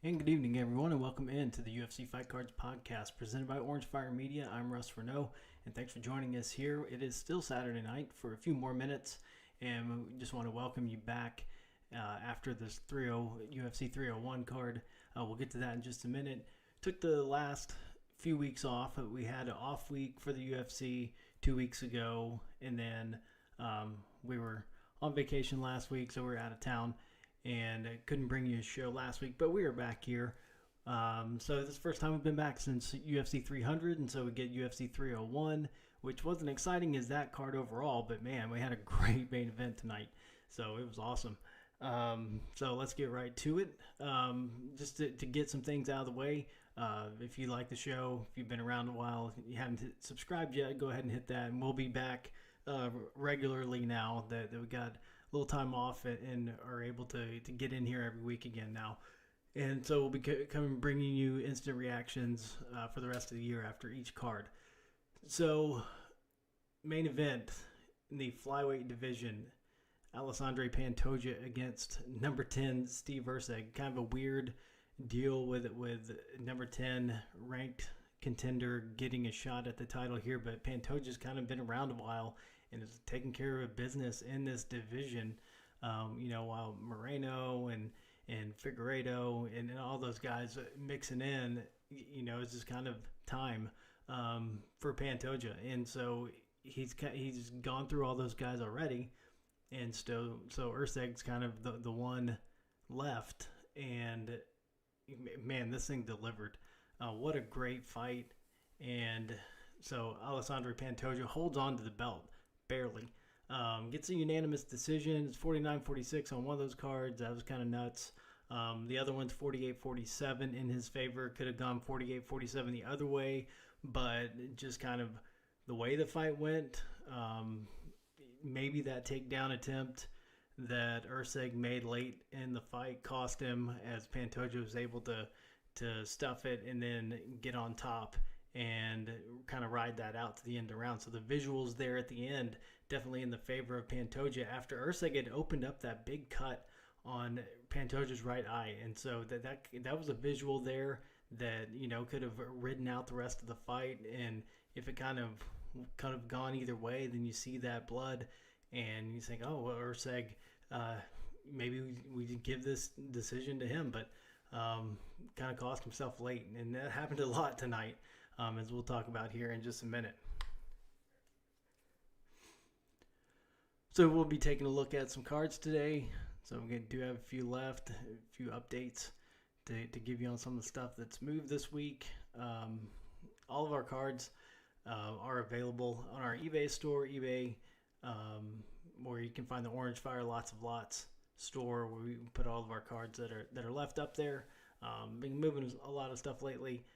And good evening, everyone, and welcome into the UFC Fight Cards podcast presented by Orange Fire Media. I'm Russ Renault, and thanks for joining us here. It is still Saturday night for a few more minutes, and we just want to welcome you back after this UFC 301 card. We'll get to that in just a minute. Took the last few weeks off. We had an off week for the UFC 2 weeks ago, and then we were on vacation last week, so we were out of town. And I couldn't bring you a show last week, but we are back here. So this is the first time we've been back since UFC 300, and so we get UFC 301, which wasn't exciting as that card overall, but man, we had a great main event tonight, so it was awesome. So let's get right to it. Just to get some things out of the way, if you like the show, if you've been around a while, if you haven't subscribed yet, go ahead and hit that, and we'll be back regularly now that we got little time off and are able to get in here every week again now. And so we'll be bringing you instant reactions for the rest of the year after each card. So, main event in the flyweight division, Alexandre Pantoja against number 10 Steve Erceg. Kind of a weird deal with number 10 ranked contender getting a shot at the title here, but Pantoja's kind of been around a while and is taking care of business in this division, while Moreno and Figueiredo and all those guys mixing in, it's just kind of time for Pantoja. And so he's gone through all those guys already, and so Erceg's kind of the one left, and man, this thing delivered. What a great fight. And so Alexandre Pantoja holds on to the belt. Barely. Gets a unanimous decision. It's 49-46 on one of those cards. That was kind of nuts. The other one's 48-47 in his favor. Could have gone 48-47 the other way, but just kind of the way the fight went, maybe that takedown attempt that Erceg made late in the fight cost him, as Pantoja was able to stuff it and then get on top and kind of ride that out to the end of the round. So the visuals there at the end definitely in the favor of Pantoja after Erceg had opened up that big cut on Pantoja's right eye. And so that was a visual there that, could have ridden out the rest of the fight. And if it kind of gone either way, then you see that blood and you think, oh, well, Erceg, maybe we give this decision to him, but kind of cost himself late. And that happened a lot tonight. As we'll talk about here in just a minute. So we'll be taking a look at some cards today. So we do have a few left, a few updates to give you on some of the stuff that's moved this week. All of our cards are available on our eBay store, where you can find the Orange Fire Lots of Lots store, where we put all of our cards that are left up there. Been moving a lot of stuff lately.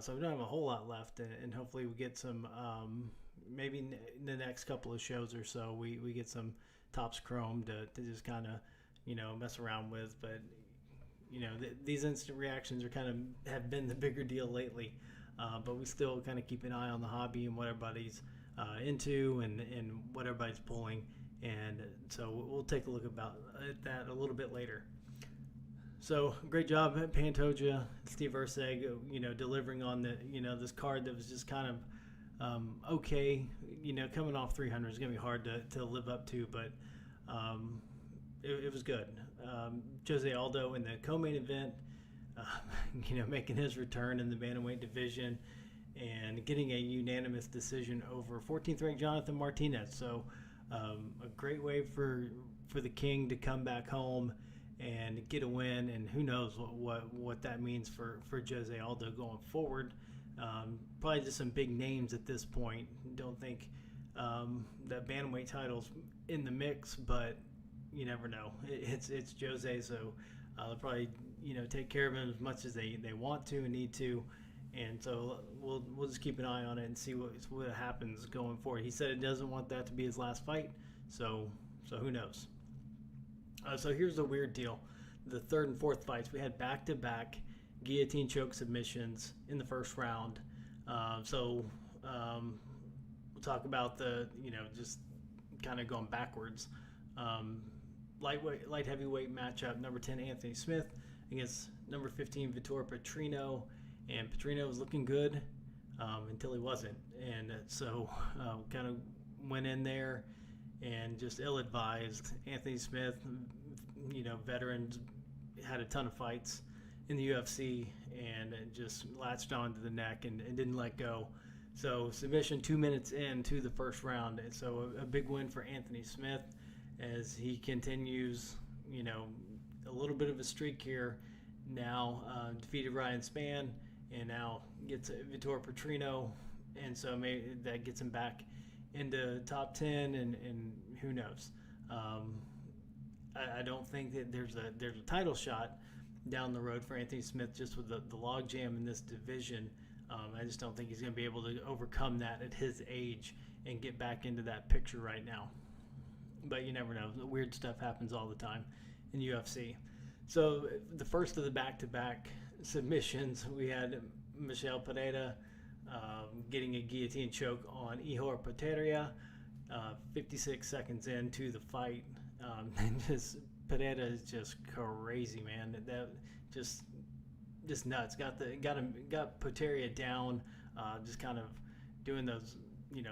So we don't have a whole lot left, and hopefully we get some, maybe in the next couple of shows or so, we get some Topps Chrome to just kind of, mess around with. But, these instant reactions have been the bigger deal lately. But we still kind of keep an eye on the hobby and what everybody's into and what everybody's pulling. And so we'll take a look at that a little bit later. So great job, Pantoja, Steve Erceg, delivering on this card that was just kind of okay. Coming off 300 is going to be hard to live up to, but it was good. Jose Aldo in the co-main event, making his return in the bantamweight division and getting a unanimous decision over 14th ranked Jonathan Martinez. So a great way for the King to come back home and get a win, and who knows what that means for Jose Aldo going forward. Probably just some big names at this point. Don't think that bantamweight title's in the mix, but you never know. It's Jose, so they'll probably take care of him as much as they want to and need to, and so we'll just keep an eye on it and see what happens going forward. He said he doesn't want that to be his last fight, so who knows. So here's the weird deal. The third and fourth fights, we had back-to-back guillotine choke submissions in the first round. We'll talk about just kind of going backwards. Light heavyweight matchup, number 10 Anthony Smith against number 15 Vitor Petrino, and Petrino was looking good until he wasn't, and so kind of went in there and just ill-advised. Anthony Smith, veteran, had a ton of fights in the UFC and just latched onto the neck and didn't let go. So submission 2 minutes into the first round. And so a big win for Anthony Smith as he continues, a little bit of a streak here. Now defeated Ryan Spann and now gets Vitor Petrino. And so maybe that gets him back into top 10 and who knows. I don't think that there's a title shot down the road for Anthony Smith just with the logjam in this division. I just don't think he's going to be able to overcome that at his age and get back into that picture right now. But you never know. Weird stuff happens all the time in UFC. So the first of the back-to-back submissions, we had Michel Pereira getting a guillotine choke on Ihor Potieria 56 seconds into the fight. And just Pereira is just crazy, man. That just nuts. Got Potieria down, just kind of doing those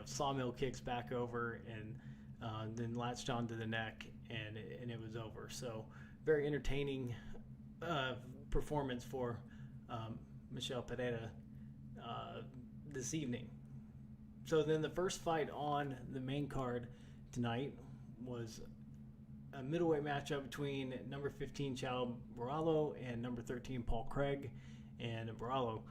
sawmill kicks back over, and then latched onto the neck, and it was over. So very entertaining performance for Michel Pereira this evening. So then the first fight on the main card tonight was a middleweight matchup between number 15 Chao Borralho and number 13 Paul Craig. And Borralho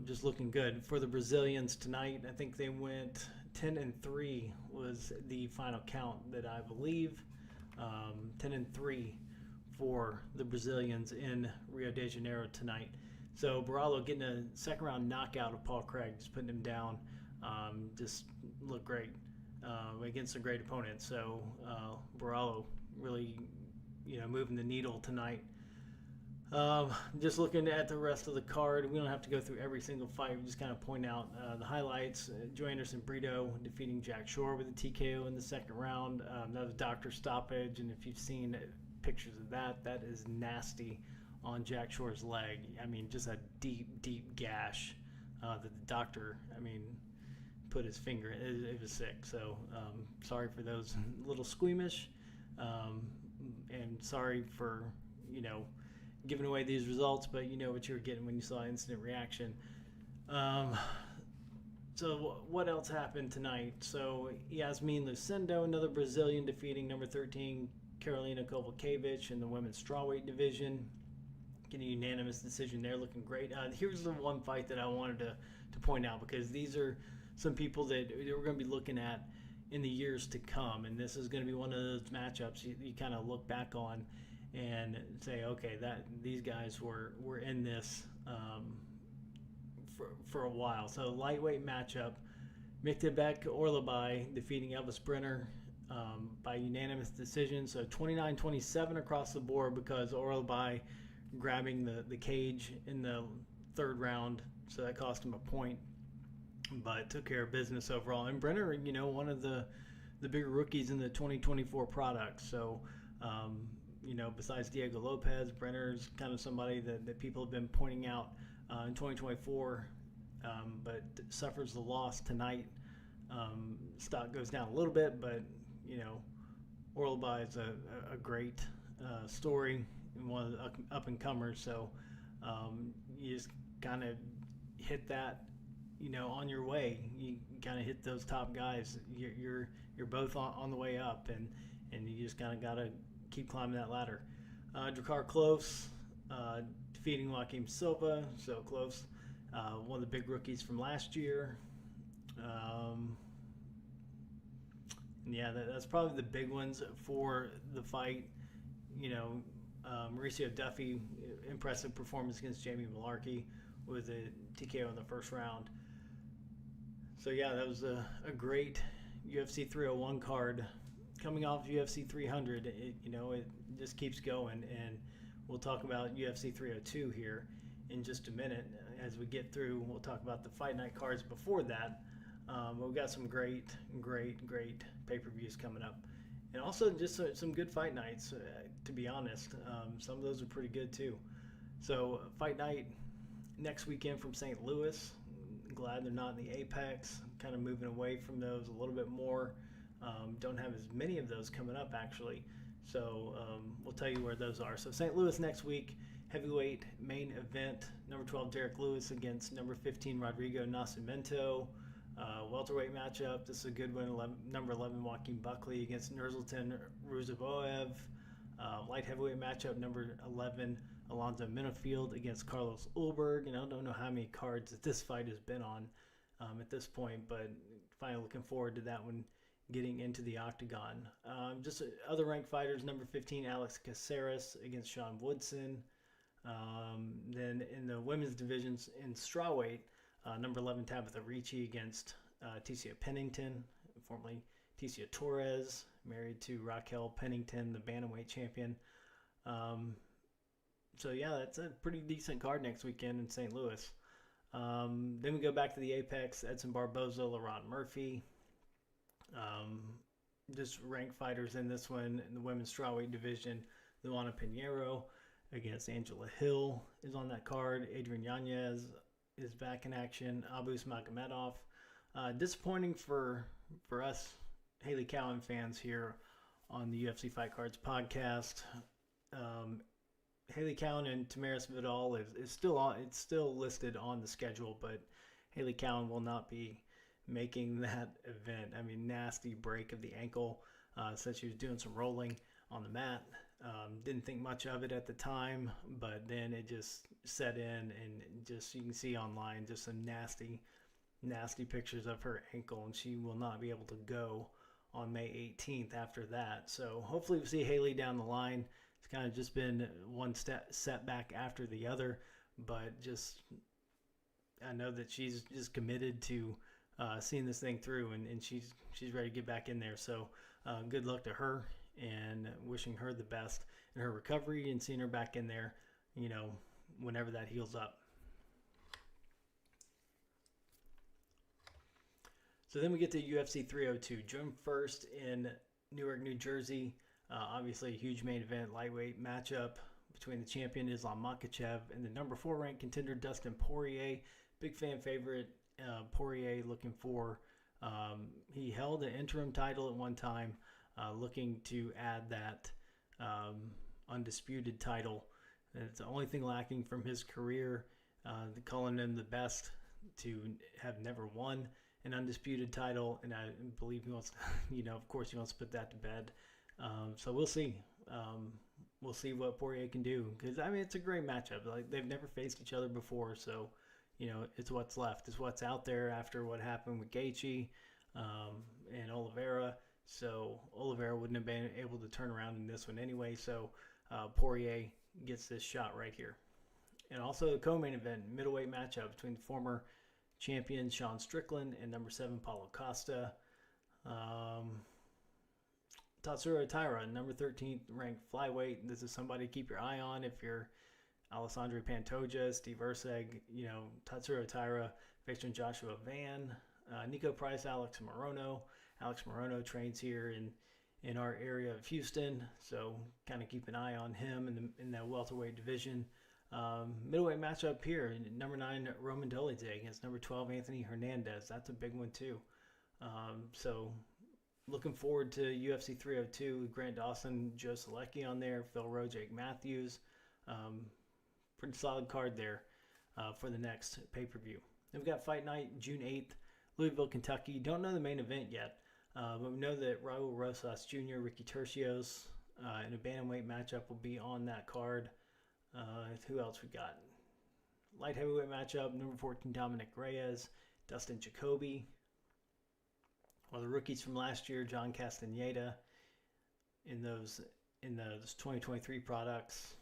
just looking good for the Brazilians tonight. I think they went 10-3 was the final count that I believe. 10-3 for the Brazilians in Rio de Janeiro tonight. So Borralho getting a second round knockout of Paul Craig, just putting him down. Just looked great against a great opponent. So Borralho really, moving the needle tonight. Just looking at the rest of the card, we don't have to go through every single fight. We just kind of point out the highlights. Joe Anderson Brito defeating Jack Shore with a TKO in the second round. That was doctor stoppage, and if you've seen pictures of that, that is nasty on Jack Shore's leg. I mean, just a deep, deep gash that the doctor, put his finger in. It was sick. So sorry for those a little squeamish, and sorry for, giving away these results, but you know what you were getting when you saw instant reaction. So what else happened tonight? So Yasmin Lucindo, another Brazilian, defeating number 13 Carolina Kovalkiewicz in the women's strawweight division. Getting a unanimous decision there, looking great. Here's the one fight that I wanted to point out, because these are some people that we're going to be looking at in the years to come, and this is going to be one of those matchups you kind of look back on and say, okay, that these guys were in this for a while. So lightweight matchup, Miktebek Orlabai defeating Elvis Brenner by unanimous decision. So 29-27 across the board, because Orlabai grabbing the cage in the third round, so that cost him a point, but took care of business overall. And Brenner, one of the bigger rookies in the 2024 product. So besides Diego Lopez, Brenner's kind of somebody that people have been pointing out in 2024, but suffers the loss tonight. Stock goes down a little bit, but Orlabai is a great story and one of the up and comers. So you just kind of hit that, on your way. You kind of hit those top guys. You're both on the way up, and you just kind of got to keep climbing that ladder. Drakkar Klose defeating Joaquim Silva. So Klose, one of the big rookies from last year. That's probably the big ones for the fight. Mauricio Duffy, impressive performance against Jamie Malarkey with a TKO in the first round. So that was a great UFC 301 card. Coming off UFC 300, it just keeps going, and we'll talk about UFC 302 here in just a minute. As we get through, we'll talk about the fight night cards before that. But we've got some great pay-per-views coming up And also just some good fight nights, to be honest. Some of those are pretty good too. So fight night next weekend from St. Louis. Glad they're not in the Apex. Kind of moving away from those a little bit more. Don't have as many of those coming up actually. So we'll tell you where those are. So St. Louis next week, heavyweight main event. Number 12 Derek Lewis against number 15 Rodrigo Nascimento. Welterweight matchup. This is a good one. Number 11 Joaquin Buckley against Nursultan Ruziboev. Light heavyweight matchup. Number 11 Alonzo Minifield against Carlos Ulberg. And I don't know how many cards that this fight has been on at this point, but finally looking forward to that one getting into the octagon. Just other ranked fighters. Number 15 Alex Caceres against Sean Woodson. Then in the women's divisions in strawweight, number 11 Tabitha Ricci against Ticia Pennington, formerly Ticia Torres, married to Raquel Pennington, the bantamweight champion. So yeah, that's a pretty decent card next weekend in St. Louis. Then we go back to the Apex. Edson Barboza, Laurent Murphy. Just ranked fighters in this one. In the women's strawweight division, Luana Pinheiro against Angela Hill is on that card. Adrian Yanez is back in action. Abus Magomedov. Disappointing for us Haley Cowan fans here on the UFC Fight Cards podcast. Haley Cowan and Tamaris Vidal is still on. It's still listed on the schedule, but Haley Cowan will not be making that event. I mean, nasty break of the ankle. Said she was doing some rolling on the mat. Didn't think much of it at the time, but then it just set in, and just you can see online just some nasty pictures of her ankle, and she will not be able to go on May 18th after that. So hopefully we'll see Haley down the line. It's kind of just been one setback after the other, but just I know that she's just committed to seeing this thing through, and she's ready to get back in there. So good luck to her, and wishing her the best in her recovery and seeing her back in there, whenever that heals up. So then we get to UFC 302, June 1st in Newark, New Jersey. Obviously a huge main event, lightweight matchup between the champion Islam Makhachev and the number 4 ranked contender Dustin Poirier. Big fan favorite. Poirier looking for, he held an interim title at one time, looking to add that undisputed title. And it's the only thing lacking from his career, calling him the best to have never won an undisputed title. And I believe he wants, of course he wants to put that to bed. So we'll see. We'll see what Poirier can do, because it's a great matchup. Like, they've never faced each other before, so it's what's left. It's what's out there after what happened with Gaethje and Oliveira. So Oliveira wouldn't have been able to turn around in this one anyway. So Poirier gets this shot right here. And also the co-main event, middleweight matchup between the former champion Sean Strickland and number 7 Paulo Costa. Tatsuro Taira, number 13th ranked flyweight. This is somebody to keep your eye on if you're Alessandro Pantoja, Steve Erceg, Tatsuro Taira, facing Joshua Van, Nico Price, Alex Morono. Alex Morono trains here in our area of Houston, so kind of keep an eye on him in that welterweight division. Middleweight matchup here, number 9 Roman Dolidze against number 12 Anthony Hernandez. That's a big one too. So looking forward to UFC 302, Grant Dawson, Joe Selecki on there, Phil Rowe, Jake Matthews. Pretty solid card there for the next pay-per-view. Then we've got Fight Night, June 8th, Louisville, Kentucky. Don't know the main event yet, but we know that Raul Rosas Jr., Ricky Tercios, in a bantamweight matchup will be on that card. Who else we got? Light heavyweight matchup, number 14 Dominic Reyes, Dustin Jacoby. Well, the rookies from last year, John Castaneda, in those 2023 products.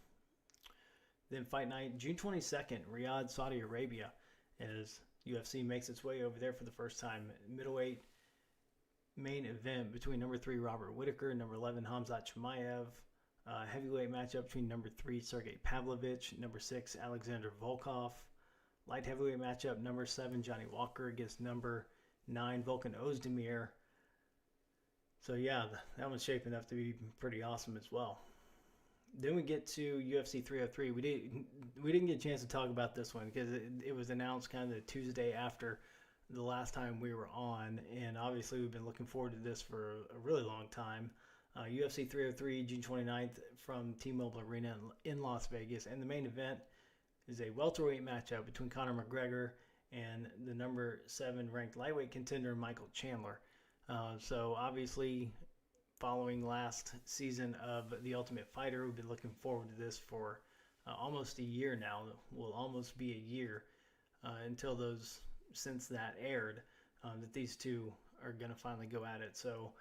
Then Fight Night, June 22nd, Riyadh, Saudi Arabia, as UFC makes its way over there for the first time. Middleweight main event between number 3 Robert Whitaker and number 11 Hamzat Chimaev. Heavyweight matchup between number 3 Sergey Pavlovich, number 6 Alexander Volkov. Light heavyweight matchup, number 7 Johnny Walker against number 9 Volkan Ozdemir. So yeah, that one's shaping up to be pretty awesome as well. Then we get to UFC 303. We didn't get a chance to talk about this one because it was announced kind of the Tuesday after the last time we were on, and obviously we've been looking forward to this for a really long time. UFC 303, June 29th from T-Mobile Arena in Las Vegas, and the main event is a welterweight matchup between Conor McGregor and the number 7 ranked lightweight contender Michael Chandler. So obviously, following last season of The Ultimate Fighter, we've been looking forward to this for almost a year now. Will almost be a year since that aired, that these two are going to finally go at it. So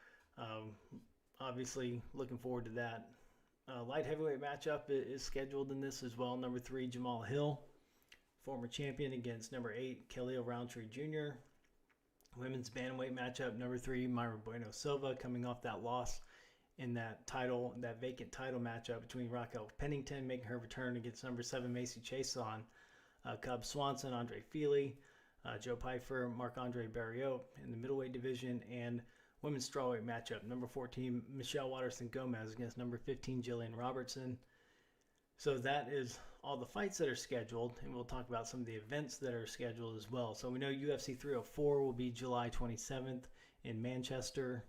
obviously looking forward to that. Light heavyweight matchup is scheduled in this as well. Number 3, Jamal Hill, former champion, against number 8, Khalil Roundtree Jr. Women's bantamweight matchup, number 3, Mayra Bueno Silva, coming off that loss in that vacant title matchup between Raquel Pennington, making her return against number 7, Macy Chiasson. Cub Swanson, Andre Fili, Joe Pyfer, Marc-Andre Barriot in the middleweight division, and women's strawweight matchup, number 14, Michelle Waterson-Gomez against number 15, Jillian Robertson. So that is all the fights that are scheduled, and we'll talk about some of the events that are scheduled as well. So we know UFC 304 will be July 27th in Manchester.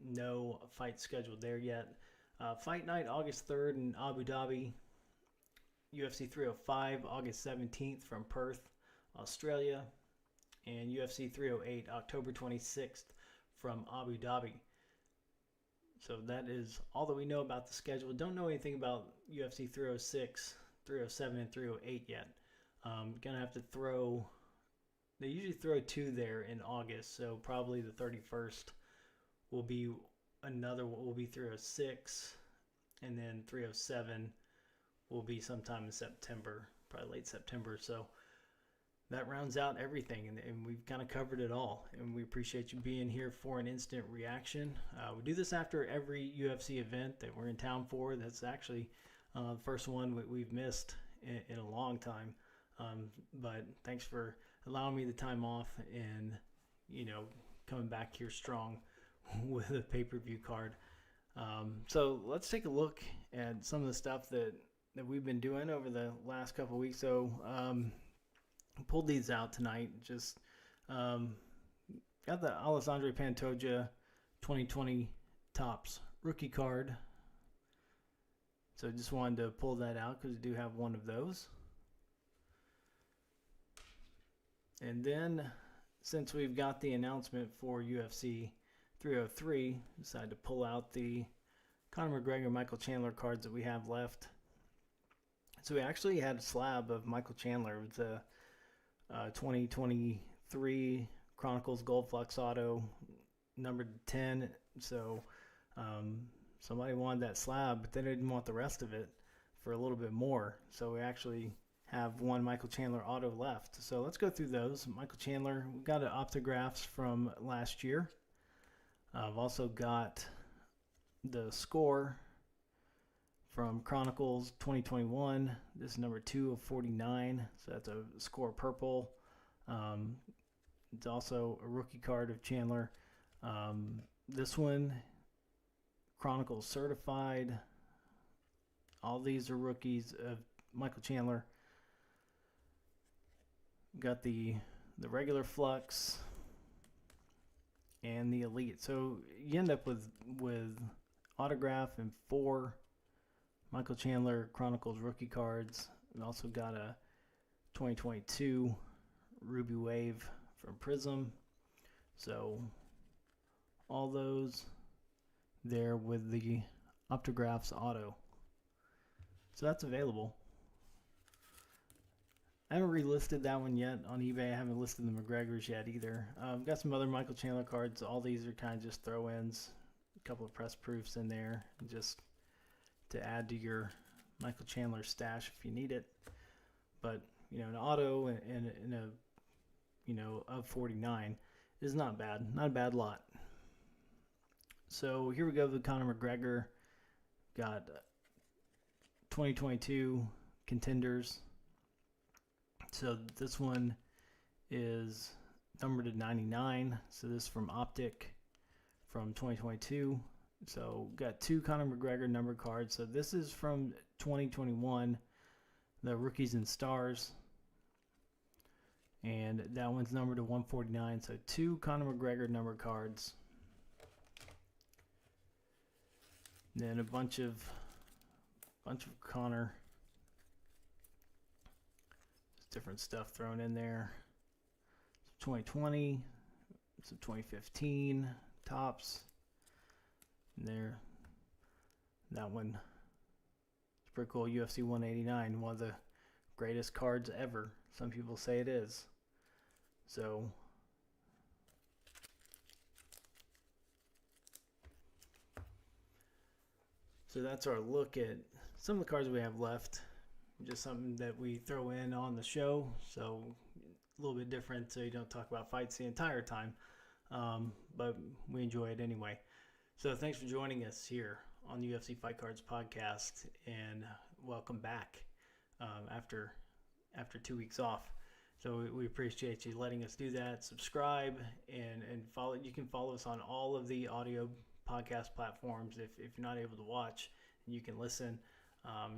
No fight scheduled there yet. Fight night, August 3rd in Abu Dhabi. UFC 305, August 17th from Perth, Australia. And UFC 308, October 26th from Abu Dhabi. So that is all that we know about the schedule. Don't know anything about UFC 306, 307, and 308 yet. Gonna have to throw. They usually throw 2 there in August, so probably the 31st will be another. Will be 306, and then 307 will be sometime in September, probably late September. So that rounds out everything, and we've kind of covered it all, and we appreciate you being here for an instant reaction. We do this after every UFC event that we're in town for. That's actually the first one we've missed in a long time, but thanks for allowing me the time off and coming back here strong with a pay-per-view card. So let's take a look at some of the stuff that we've been doing over the last couple of weeks. So pulled these out tonight. Just got the Alessandro Pantoja 2020 Topps rookie card. So just wanted to pull that out because we do have one of those. And then, since we've got the announcement for UFC 303, decided to pull out the Conor McGregor, Michael Chandler cards that we have left. So we actually had a slab of Michael Chandler. It was a 2023 Chronicles Gold Flux Auto, numbered 10. So somebody wanted that slab, but they didn't want the rest of it for a little bit more. So we actually have one Michael Chandler auto left. So let's go through those. Michael Chandler, we got an Optographs from last year. I've also got the score from Chronicles 2021. This is number 2 of 49. So that's a score purple. It's also a rookie card of Chandler. This one, Chronicles certified. All these are rookies of Michael Chandler. Got the regular Flux and the Elite. So you end up with autograph and 4 Michael Chandler Chronicles rookie cards. We also got a 2022 Ruby Wave from Prism. So all those there with the Optographs auto. So that's available. I haven't relisted that one yet on eBay. I haven't listed the McGregors yet either. I've got some other Michael Chandler cards. All these are kind of just throw-ins. A couple of press proofs in there just to add to your Michael Chandler stash if you need it. But, an auto and a, of 49 is not bad. Not a bad lot. So here we go with Conor McGregor. Got 2022 contenders. So this one is numbered to 99. So this is from Optic from 2022. So got 2 Conor McGregor number cards. So this is from 2021, the Rookies and Stars. And that one's numbered to 149. So 2 Conor McGregor number cards. Then a bunch of Conor. Just different stuff thrown in there. 2020, some 2015 tops. And there, that one. It's pretty cool. UFC 189, one of the greatest cards ever. Some people say it is. So that's our look at some of the cards we have left. Just something that we throw in on the show. So a little bit different, so you don't talk about fights the entire time. But we enjoy it anyway. So thanks for joining us here on the UFC Fight Cards podcast, and welcome back after 2 weeks off. So we appreciate you letting us do that. Subscribe and follow. You can follow us on all of the audio podcast platforms. If you're not able to watch, you can listen.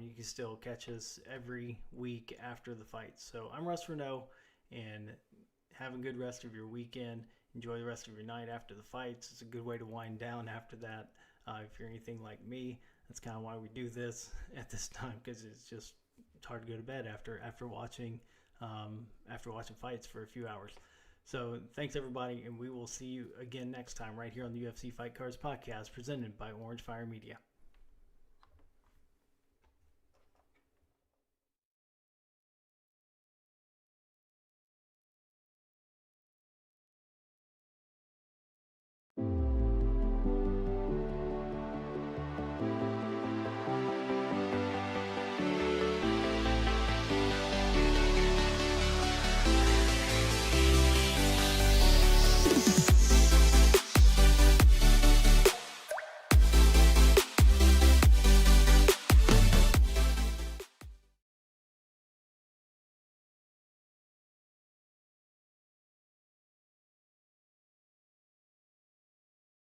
You can still catch us every week after the fights. So I'm Russ Renault, and have a good rest of your weekend. Enjoy the rest of your night after the fights. It's a good way to wind down after that. If you're anything like me, that's kind of why we do this at this time, because it's hard to go to bed after watching fights for a few hours. So thanks everybody, and we will see you again next time right here on the UFC Fight Cards podcast, presented by Orange Fire Media.